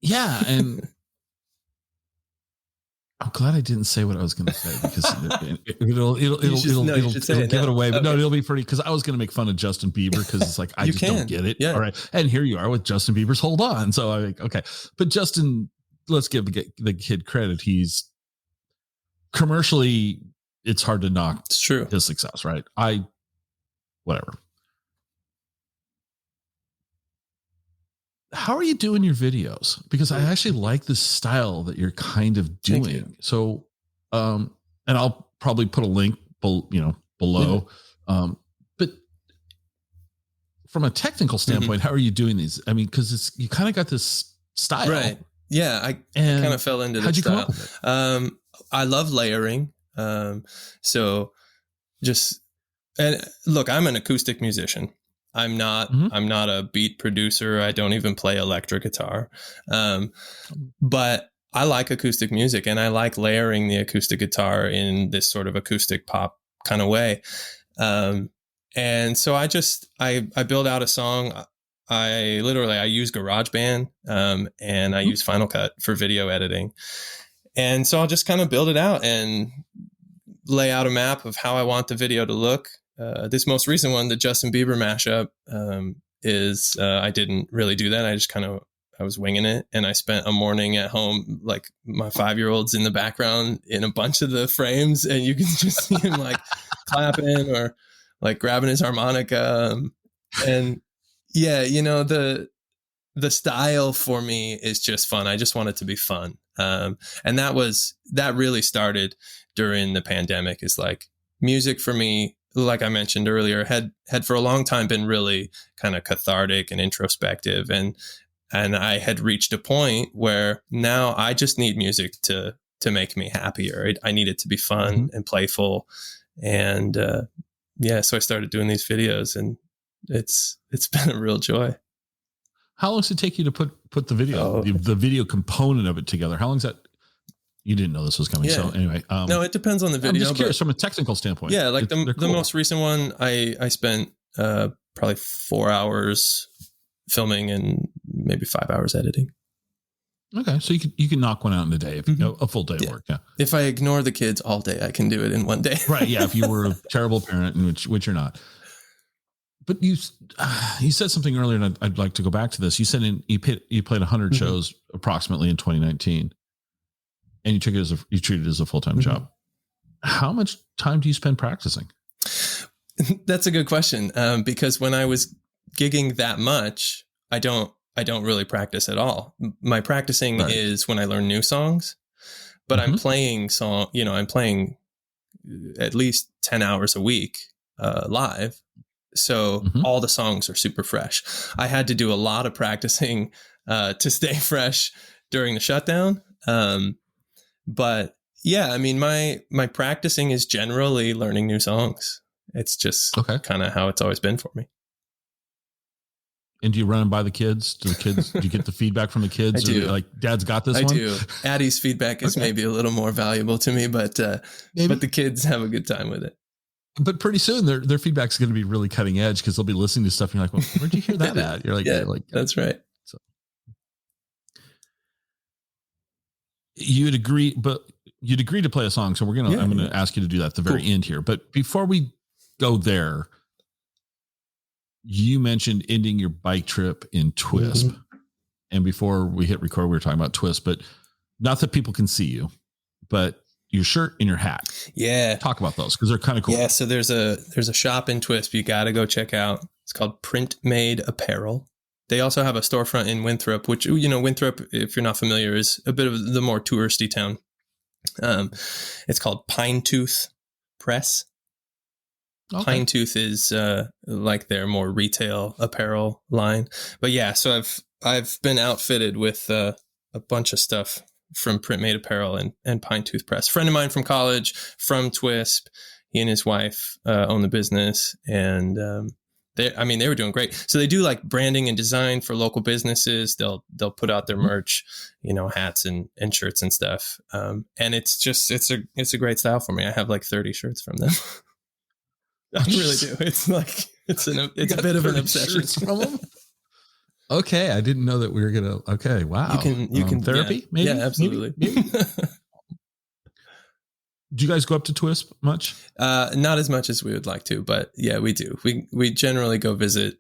Yeah, and I'm glad I didn't say what I was going to say because it'll give it away. But no, it'll be pretty because I was going to make fun of Justin Bieber because it's like I just don't get it. Yeah. All right, and here you are with Justin Bieber's "Hold On." So I'm like, okay, but Justin, let's give the kid credit. He's commercially, it's hard to knock. It's true. His success, right? Whatever. How are you doing your videos? Because I actually like the style that you're kind of doing. So, and I'll probably put a link, below. Yeah. But from a technical standpoint, how are you doing these? I mean, because you kind of got this style, right? Yeah, I kind of fell into this style. How'd you come up with it? I love layering. So just and look, I'm an acoustic musician. I'm not a beat producer. I don't even play electric guitar. But I like acoustic music and I like layering the acoustic guitar in this sort of acoustic pop kind of way. And so I build out a song. I use GarageBand, and I use Final Cut for video editing. And so I'll just kind of build it out and lay out a map of how I want the video to look. This most recent one, the Justin Bieber mashup, I didn't really do that. I was winging it. And I spent a morning at home, like my 5-year-old's in the background in a bunch of the frames. And you can just see him like clapping or like grabbing his harmonica. And yeah, the style for me is just fun. I just want it to be fun. And that really started during the pandemic. Is like music for me, like I mentioned earlier, had for a long time been really kind of cathartic and introspective. And I had reached a point where now I just need music to make me happier. I need it to be fun and playful. And so I started doing these videos, and it's been a real joy. How long does it take you to put the video, the video component of it together? How long is that? You didn't know this was coming. Yeah. So anyway, no, it depends on the video. I'm just curious from a technical standpoint. Yeah. Like the most recent one, I spent probably 4 hours filming and maybe 5 hours editing. Okay. So you can knock one out in a day, a full day of work. Yeah. If I ignore the kids all day, I can do it in one day. Right. Yeah. If you were a terrible parent, which you're not. But you said something earlier, and I'd like to go back to this. You said you played 100 shows approximately in 2019, and you treated it as a full-time job. How much time do you spend practicing? That's a good question. Because when I was gigging that much, I don't really practice at all. My practicing is when I learn new songs, but I'm playing I'm playing at least 10 hours a week live. So all the songs are super fresh. I had to do a lot of practicing to stay fresh during the shutdown. But yeah, I mean, my practicing is generally learning new songs. It's just kind of how it's always been for me. And do you run them by the kids? Do you get the feedback from the kids? I do. Like, Dad's got this one? I do. Addie's feedback is maybe a little more valuable to me, but the kids have a good time with it. But pretty soon their feedback is going to be really cutting edge because they'll be listening to stuff and you're like, well, where'd you hear that at? You're like, that's right. So you'd agree to play a song. So I'm going to ask you to do that at the very end here. But before we go there, you mentioned ending your bike trip in Twisp. And before we hit record, we were talking about Twisp, but not that people can see you, but your shirt and your hat. Yeah. Talk about those because they're kind of cool. Yeah. So there's a shop in Twisp you got to go check out. It's called Print Made Apparel. They also have a storefront in Winthrop, which, Winthrop, if you're not familiar, is a bit of the more touristy town. It's called Pine Tooth Press. Okay. Pine Tooth is like their more retail apparel line. But yeah, so I've been outfitted with a bunch of stuff from Print Made Apparel and Pine Tooth Press. A friend of mine from college, from Twisp, he and his wife own the business, and they were doing great. So they do like branding and design for local businesses. They'll put out their merch, hats and shirts and stuff. And it's a great style for me. I have like 30 shirts from them. I really do. It's like it's a bit of an obsession from them. Okay, I didn't know that we were gonna. Okay, wow. You can therapy, yeah, maybe. Yeah, absolutely. Maybe. Do you guys go up to Twisp much? Not as much as we would like to, but yeah, we do. We generally go visit.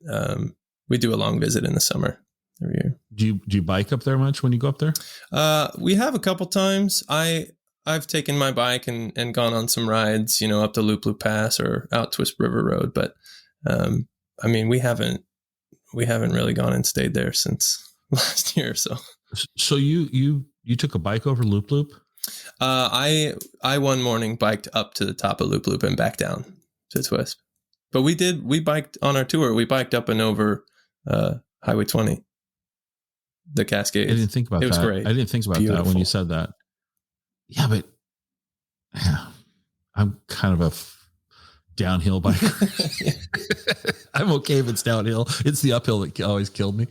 We do a long visit in the summer every year. Do you bike up there much when you go up there? We have a couple times. I've taken my bike and gone on some rides, up the Loop Pass or out Twisp River Road. But we haven't really gone and stayed there since last year. So you took a bike over Loop? I one morning biked up to the top of Loop and back down to Twisp. But we biked on our tour. We biked up and over Highway 20, the Cascades. I didn't think about that. It was great. I didn't think about that when you said that. Yeah, but I'm kind of a downhill biker. I'm okay if it's downhill. It's the uphill that always killed me.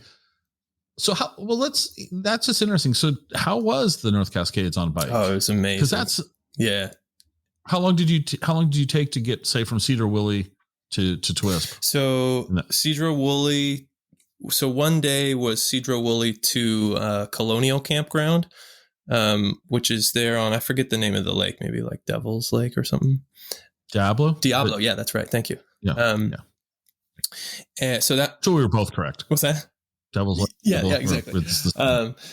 So that's just interesting. So how was the North Cascades on a bike? Oh, it was amazing. Yeah. How long did you take to get, say, from Cedar Woolley to Twisp? So Cedar Woolley. So one day was Cedar Woolley to Colonial Campground, which is there on, I forget the name of the lake, maybe like Devil's Lake or something. Diablo. Yeah, that's right. Thank you. Yeah. So we were both correct. What's that? Devil's Lake. Yeah, exactly.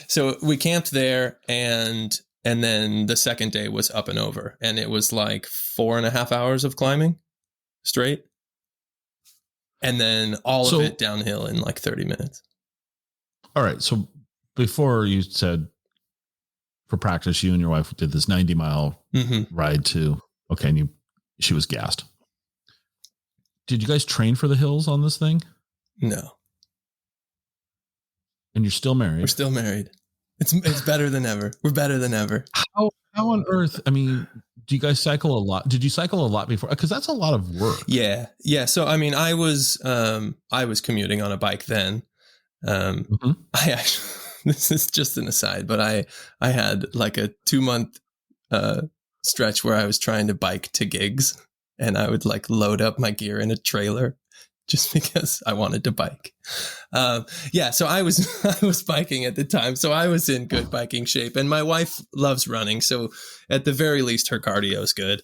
So we camped there, and then the second day was up and over, and it was like 4.5 hours of climbing straight, and then all of it downhill in like 30 minutes. All right. So before you said for practice, you and your wife did this 90-mile ride to, okay, and she was gassed. Did you guys train for the hills on this thing? No. And you're still married. We're still married. It's better than ever. We're better than ever. How on earth? I mean, do you guys cycle a lot? Did you cycle a lot before? Because that's a lot of work. Yeah. So I mean, I was commuting on a bike then. I actually, this is just an aside, but I had like a 2-month stretch where I was trying to bike to gigs, and I would like load up my gear in a trailer just because I wanted to bike. So I was biking at the time. So I was in good biking shape, and my wife loves running. So at the very least, her cardio is good.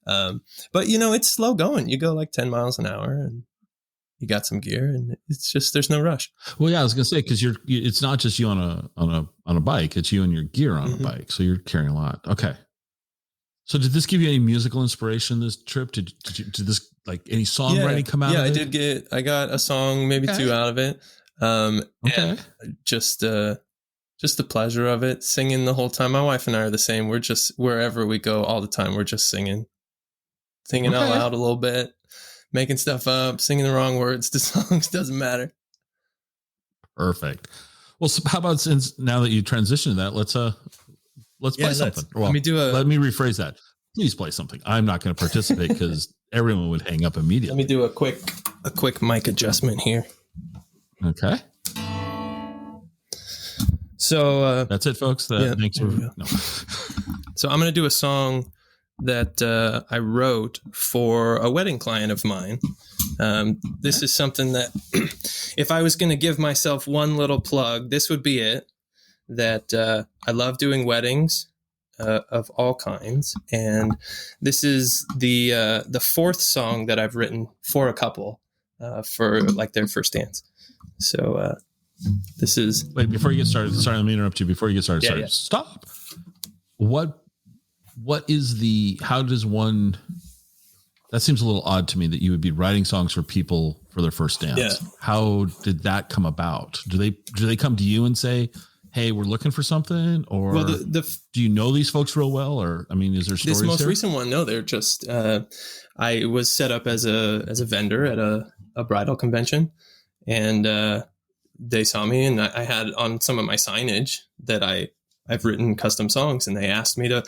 But it's slow going. You go like 10 miles an hour and you got some gear, and it's just, there's no rush. Well, yeah, I was going to say, cause it's not just you on a bike, it's you and your gear on a bike. So you're carrying a lot. Okay. So did this give you any musical inspiration, this trip? Did this, like, any songwriting come out of it? Yeah, I got a song, maybe 2 out of it. And just the pleasure of it, singing the whole time. My wife and I are the same. We're just, wherever we go all the time, we're just singing out loud a little bit, making stuff up, singing the wrong words to songs, doesn't matter. Perfect. Well, so how about, since now that you transitioned to that, let's play something. Well, let me rephrase that. Please play something. I'm not going to participate because everyone would hang up immediately. Let me do a quick mic adjustment here. Okay. So that's it, folks. Thanks for. No. So I'm going to do a song that I wrote for a wedding client of mine. This is something that, if I was going to give myself one little plug, this would be it. That I love doing weddings of all kinds, and this is the fourth song that I've written for a couple for like their first dance. So this is. Wait, before you get started, sorry, let me interrupt you. Before you get started, Yeah. Stop. What how does one, that seems a little odd to me that you would be writing songs for people for their first dance. Yeah. How did that come about? Do they come to you and say, hey, we're looking for something? Or do you know these folks real well? Or, I mean, is there stories this most there? recent one? No, they're just, I was set up as a vendor at a bridal convention, and they saw me, and I had on some of my signage that I've written custom songs, and they asked me to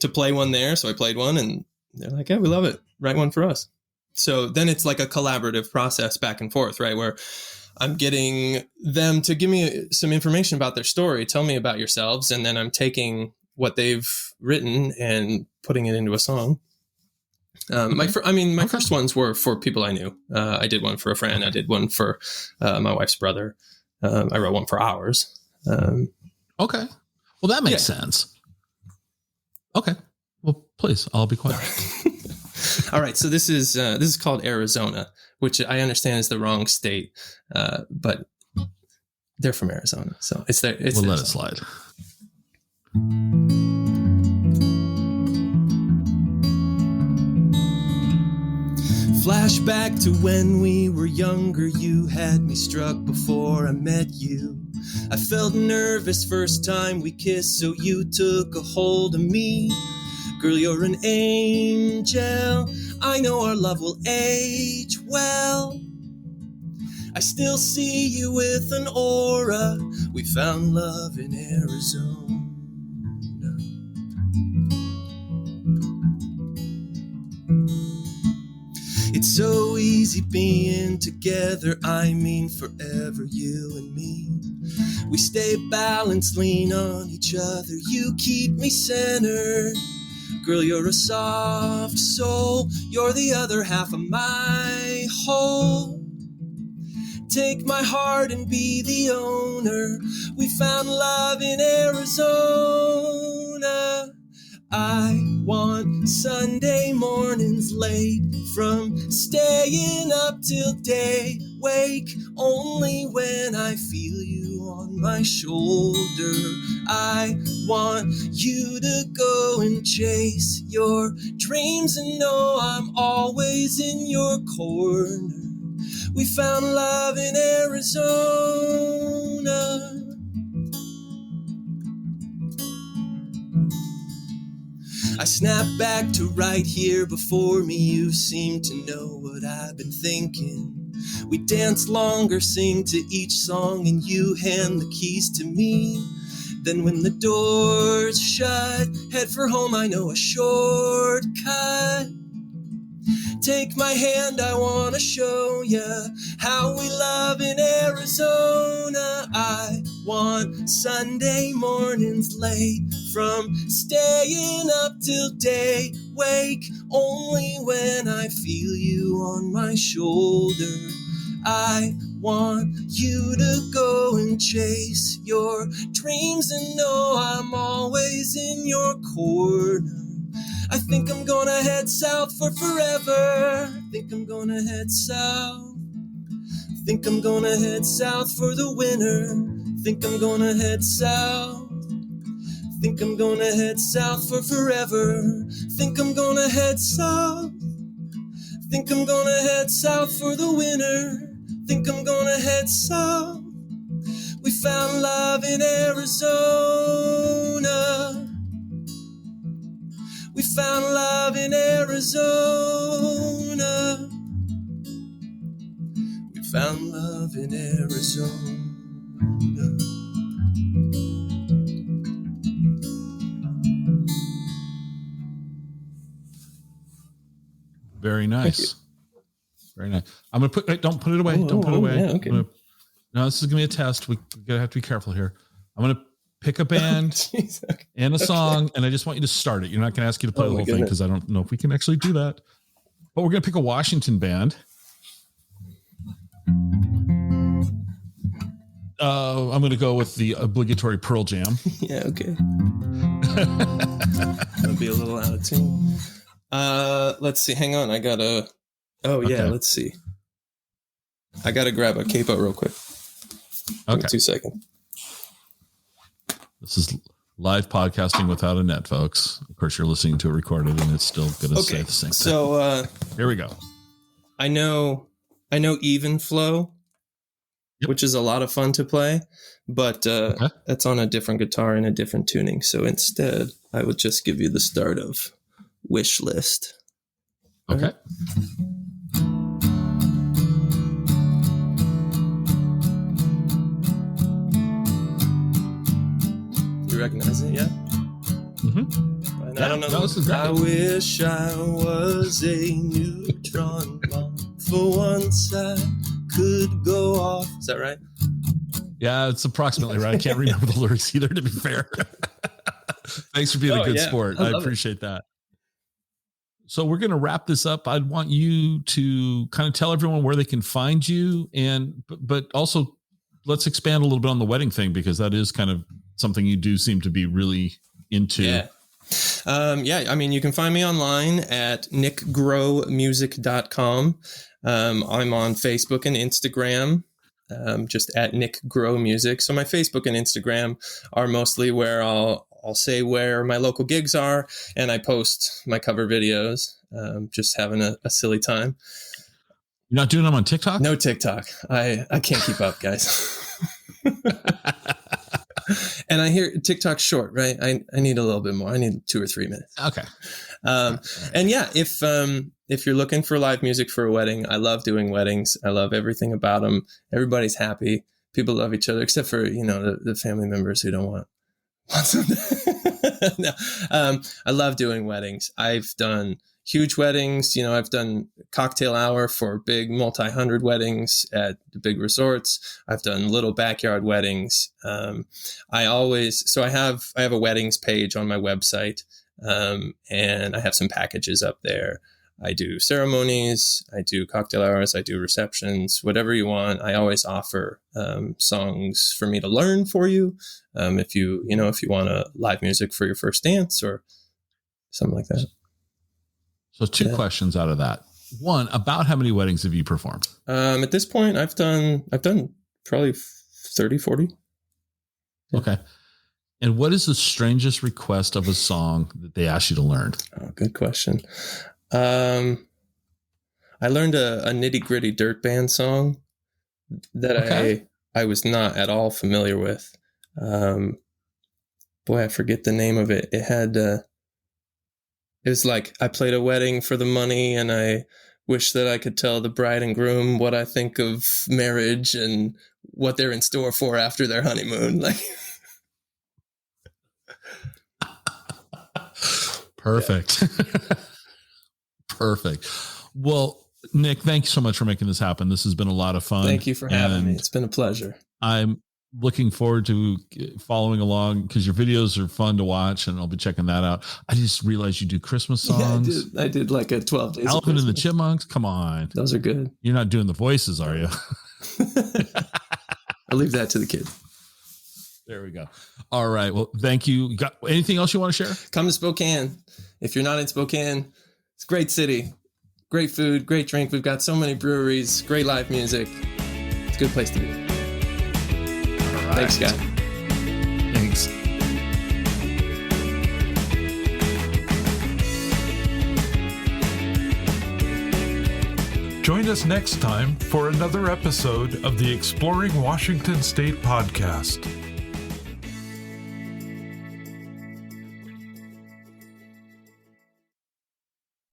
play one there. So I played one, and they're like, yeah, we love it. Write one for us. So then it's like a collaborative process back and forth, right? Where I'm getting them to give me some information about their story. Tell me about yourselves. And then I'm taking what they've written and putting it into a song. My first ones were for people I knew. I did one for a friend. I did one for my wife's brother. I wrote one for ours. Okay. Well, that makes sense. Okay. Well, please, I'll be quiet. All right. So this is called Arizona, which I understand is the wrong state, but they're from Arizona, so it's there. We'll let it slide. Flashback to when we were younger, you had me struck before I met you. I felt nervous first time we kissed, so you took a hold of me. Girl, you're an angel. I know our love will age well. I still see you with an aura. We found love in Arizona. It's so easy being together, I mean forever, you and me. We stay balanced, lean on each other, you keep me centered. Girl, you're a soft soul, you're the other half of my whole. Take my heart and be the owner, we found love in Arizona. I want Sunday mornings late, from staying up till day, wake only when I feel you on my shoulder. I want you to go and chase your dreams and know I'm always in your corner. We found love in Arizona. I snap back to right here before me. You seem to know what I've been thinking. We dance longer, sing to each song, and you hand the keys to me. Then when the doors shut, head for home, I know a shortcut. Take my hand, I wanna show ya how we love in Arizona. I want Sunday mornings late, from staying up till day, wake only when I feel you on my shoulder. I want you to go and chase your dreams and know I'm always in your corner. I think I'm gonna head south for forever. Think I'm gonna head south. Think I'm gonna head south for the winter. Think I'm gonna head south. Think I'm gonna head south for forever. Think I'm gonna head south. Think I'm gonna head south for the winter. Think I'm gonna head south. We found love in Arizona. We found love in Arizona. We found love in Arizona. Very nice. Very nice. I'm going to don't put it away. Don't put it away. Yeah, okay. No, this is going to be a test. We're going to have to be careful here. I'm going to pick a band and a song, and I just want you to start it. You're not going to ask you to play the whole thing because I don't know if we can actually do that. But we're going to pick a Washington band. I'm going to go with the obligatory Pearl Jam. Yeah, okay. That'll be a little out of tune. Let's see. Hang on. I gotta. Oh yeah. Let's see. I gotta grab a capo real quick. Okay. 2 seconds. This is live podcasting without a net, folks. Of course, you're listening to it recorded, and it's still going to say the same thing. So here we go. I know even flow, which is a lot of fun to play, but that's on a different guitar in a different tuning. So instead, I would just give you the start of Wish List. Okay. Right? You recognize it, yeah? Mm-hmm. I don't know. I wish I was a neutron bomb. For once I could go off. Is that right? Yeah, it's approximately right. I can't remember the lyrics either, to be fair. Thanks for being a good sport. I appreciate that. So we're going to wrap this up. I'd want you to kind of tell everyone where they can find you, but also let's expand a little bit on the wedding thing, because that is kind of something you do seem to be really into. Yeah. I mean, you can find me online at nickgrowmusic.com. I'm on Facebook and Instagram, just at Nick Grow Music. So my Facebook and Instagram are mostly where I'll say where my local gigs are, and I post my cover videos, just having a silly time. You're not doing them on TikTok? No TikTok. I can't keep up, guys. And I hear TikTok's short, right? I need a little bit more. I need 2 or 3 minutes. Okay. And yeah, if you're looking for live music for a wedding, I love doing weddings. I love everything about them. Everybody's happy. People love each other, except for, the family members who don't want something. No, I love doing weddings. I've done huge weddings. I've done cocktail hour for big multi-hundred weddings at the big resorts. I've done little backyard weddings. I have a weddings page on my website, and I have some packages up there. I do ceremonies, I do cocktail hours, I do receptions, whatever you want. I always offer songs for me to learn for you. If you want a live music for your first dance or something like that. So 2 questions out of that. One, about how many weddings have you performed? At this point, I've done probably 30, 40. Yeah. Okay. And what is the strangest request of a song that they asked you to learn? Oh, good question. I learned a Nitty Gritty Dirt Band song that I was not at all familiar with. I forget the name of it. It had... It was like, I played a wedding for the money, and I wish that I could tell the bride and groom what I think of marriage and what they're in store for after their honeymoon. Like, perfect. Yeah. Perfect. Well, Nick, thank you so much for making this happen. This has been a lot of fun. Thank you for having me. It's been a pleasure. I'm looking forward to following along, because your videos are fun to watch, and I'll be checking that out. I just realized you do Christmas songs. Yeah, I did like a 12 days. Alvin and the Chipmunks. Come on. Those are good. You're not doing the voices, are you? I'll leave that to the kids. There we go. All right. Well, thank you. Got anything else you want to share? Come to Spokane. If you're not in Spokane, it's a great city, great food, great drink. We've got so many breweries, great live music. It's a good place to be. Thanks, guys. Thanks. Join us next time for another episode of the Exploring Washington State podcast.